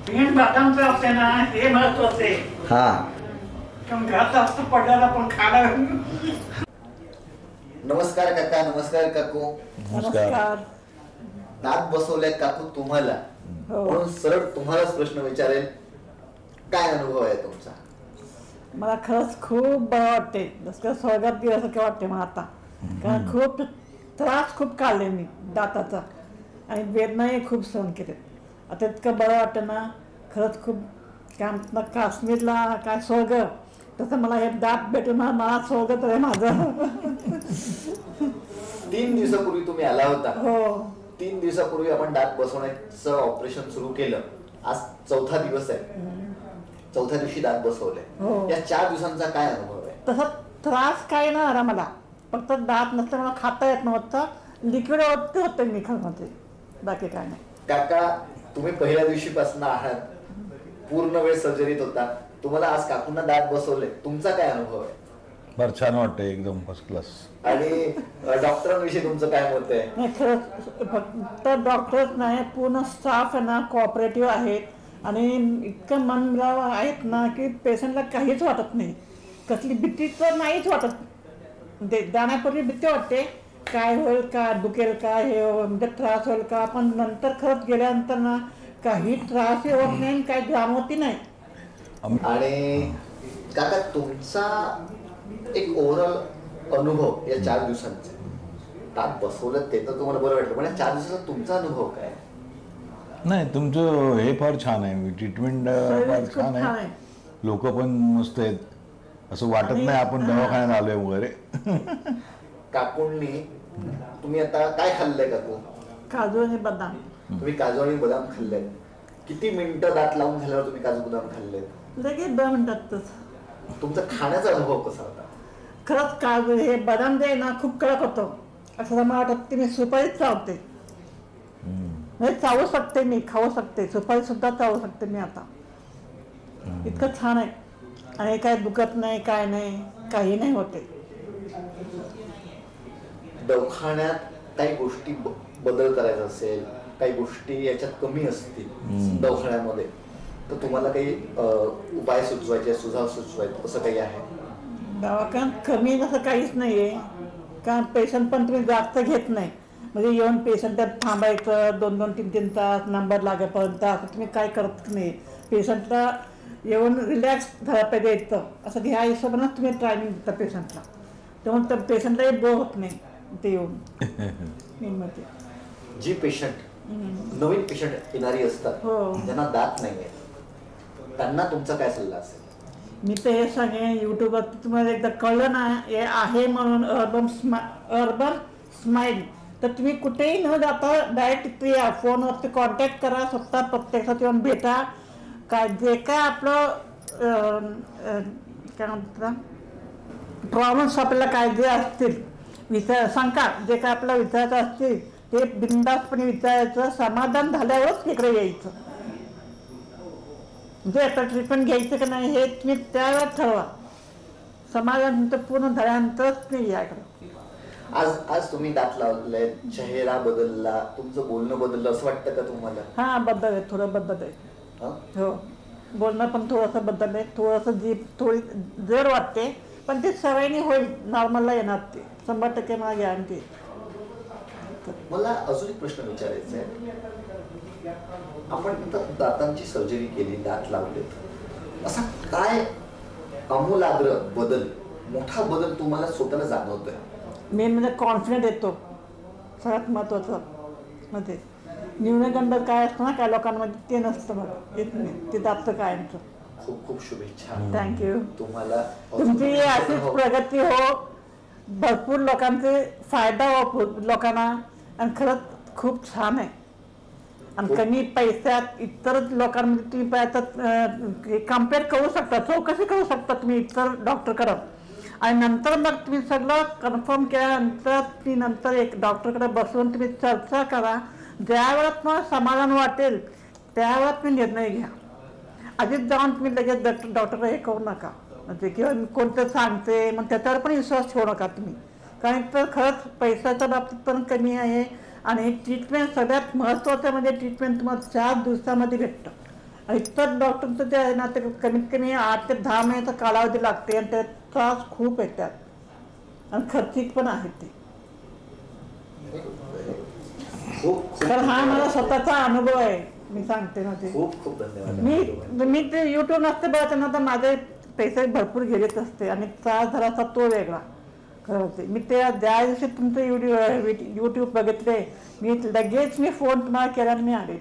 तीन बादामचं असते ना हे महत्वाचं आहे. हा कारण घरात जास्त पडल्याला पण खायला. नमस्कार काका. नमस्कार काकू. नमस्कार. दात बसवले काकू तुम्हाला, हो. म्हणून सरळ तुम्हालाच प्रश्न विचारेल, काय अनुभव आहे तुमचा? मला खरंच खूप बरं वाटते, जसं स्वर्गात गेल्यासारखं वाटते मला आता. कारण खूप त्रास खूप काढले मी दाताचा आणि वेदनाही खूप सहन केले. आता इतकं बरं वाटतं ना खरंच खूप. काय म्हणतात काश्मीरला काय स्वर्ग, तसं मला हे दात भेटून मला स्वर्ग तर आहे माझं. 3 दिवसापूर्वी तुम्ही आला होता. हो. 3 दिवसापूर्वी आपण दात बसवण्याचं ऑपरेशन सुरू केलं. आज 4था दिवस आहे. 4थ्या दिवशी दात बसवले. या 4 दिवसांचा काय अनुभव आहे? तसा त्रास काय ना आला मला, फक्त दात नसतं मला खाता येत नव्हतं. लिक्विड होते मी खाण्यामध्ये, बाकी काय नाही. काका तुम्ही पहिल्या दिवशीपासून आहात, पूर्ण वेळ सर्जरीत होता. तुम्हाला आज काकूंना दात बसवले, तुमचा काय अनुभव आहे? फार छान वाटतंय, एकदम फर्स्ट क्लास. आणि डॉक्टरांविषयी तुमचं काय मत आहे? नाही खरंच फक्त डॉक्टरच नाही, पूर्ण स्टाफ आहे ना कोऑपरेटिव्ह आहेत आणि इतकं मनमिळाव आहेत ना की पेशंटला काहीच वाटत नाही. कसली भीती तर नाहीच वाटत. जाण्यापूर्वी भीती वाटते, काय होईल का, दुखेल का, हे म्हणजे त्रास होईल का. पण नंतर खरंच गेल्यानंतर ना काही त्रासही होत नाही, काही जाणवती नाही. आणि काका तुमचा एक ओव्हरऑल अनुभव या 4 दिवसांचा, दात बसवलं ते तर तुम्हाला बरं वाटलं, पण या 4 दिवसाचा तुमचा अनुभव काय? नाही, तुमचं हे फार छान आहे, ट्रीटमेंट फार छान आहे. लोक पण मस्त आहेत, असं वाटत नाही आपण दवाखान्यात आलोय वगैरे. काकूंनी तुम्ही आता काय खाल्लंय काकू? काजू आणि बदाम. तुम्ही काजू आणि बदाम खाल्ले. किती मिनिटं दात लावून झाल्यावर तुम्ही काजू बदाम खाल्ले? लगेच 2 मिनिटातच. तुमचा खाण्याचा अनुभव कसा होता? खरंच काजू हे बदाम जे आहे ना खूप कडक होतं, असं मला वाटत. मी सुपारीच चावते, म्हणजे चावू शकते, मी खाऊ शकते, सुपारी सुद्धा चावू शकते मी आता. इतकं छान आहे आणि काय दुखत नाही, काय नाही, काही नाही होते. दवाखान्यात काही गोष्टी बदल करायचा असेल, काही गोष्टी याच्यात कमी असतील दवाखान्यामध्ये, तर तुम्हाला काही उपाय सुचवायचे, सुझाव सुचवायचे, असं काही आहे? दवाखान्यात कमी असं काहीच नाही आहे. कारण पेशंट पण तुम्ही जास्त घेत नाही, म्हणजे येऊन पेशंट त्यात थांबायचं 2-2, 3-3 तास नंबर लागेपर्यंत, असं तुम्ही काय करत नाही. पेशंटला येऊन रिलॅक्स झाला पाहिजे इथं, असं ह्या हिशोबानंच तुम्ही ट्रायनिंग देता पेशंटला. तेव्हा तर पेशंटलाही बोर होत नाही ते येऊन. जी पेशंट नवीन पेशंट येणारी असतात, ज्यांना दात नाही आहे, त्यांना तुमचा काय सल्ला असेल? मी तर हे सांगेन, यूट्यूबवरती तुम्हाला एकदा कळलं ना हे आहे म्हणून अर्बन स्माईल, तर तुम्ही कुठेही न जाता डायरेक्ट तिथे या, फोनवरती कॉन्टॅक्ट करा, स्वतः प्रत्यक्षात येऊन भेटा. काय जे काय आपलं काय म्हणतात प्रॉब्लेम्स आपल्याला काय जे असतील सांगा, जे काय आपल्याला विचारायचं असतील ते बिनधास्तपणे विचारायचं. समाधान झाल्यावरच इकडे यायचं. म्हणजे आता ट्रीटमेंट घ्यायचं का नाही हे तुम्ही त्यावेळेस ठरवा. समाधान तुमचं पूर्ण झाल्यानंतरच तुम्ही या इकडे. आज तुम्ही दात लावले, चेहरा बदलला, तुमचं बोलणं बदललं असं वाटतं का तुम्हाला? हा बदल आहे, थोडं बदल आहे. हो, बोलणं पण थोडंसं बदल आहे. थोडंसं जीभ थोडी जड वाटते, पण ते सवयीने होईल, नॉर्मलला येणार ते 100% मला गॅरंटी. मला अजून एक प्रश्न विचारायचा आहे. आपण दातांची सर्जरी केली, दात लावले, असा काय आमूलाग्र बदल, मोठा बदल तुम्हाला स्वतःला जाणवतोय? मेन म्हणजे कॉन्फिडंट येतो, सगळ्यात महत्त्वाचं. मध्ये न्यूनगंड काय असतं ना काय लोकांमध्ये, ते नसतं बघा, येत नाही ते दात कायमचं. खूप खूप शुभेच्छा. थँक्यू. तुम्हाला तुमची अशीच प्रगती हो, भरपूर लोकांचे फायदा हो लोकांना, आणि खरंच खूप छान आहे. आणि कमी पैशात इतर लोकांमध्ये तुम्ही कम्पेअर करू शकता, चौकशी करू शकता तुम्ही इतर डॉक्टरकडं. आणि नंतर मग तुम्ही सगळं कन्फर्म केल्यानंतर ती नंतर एक डॉक्टरकडे बसून तुम्ही चर्चा करा. ज्यावेळेस मग समाधान वाटेल त्यावेळेस तुम्ही निर्णय घ्या. आधीच जाऊन तुम्ही लगेच डॉक्टरला हे करू नका, म्हणजे किंवा कोणतं सांगते मग त्याच्यावर पण विश्वास ठेवू नका तुम्ही. कारण तर खरंच पैशाच्या बाबतीत पण कमी आहे आणि ट्रीटमेंट सगळ्यात महत्त्वाचं म्हणजे ट्रीटमेंट तुम्हाला 4 दिवसामध्ये भेटतं. आणि इतर डॉक्टरचं जे आहे ना ते कमीत कमी 8 ते 10 महिन्याचा कालावधी लागते आणि त्यात त्रास खूप येतात आणि खर्चिक पण आहेत ते. तर हा मला स्वतःचा अनुभव आहे, मी सांगते ना ते. खूप खूप धन्यवाद. मी ते युट्यूब नसते बघायचं ना तर माझे पैसे भरपूर गेलेच असते आणि त्रास झाला असता तो वेगळा. खरं होते मी ते ज्या दिवशी तुमचं युट्यूब बघितले मी लगेच फोन तुम्हाला केला आणि मी आले.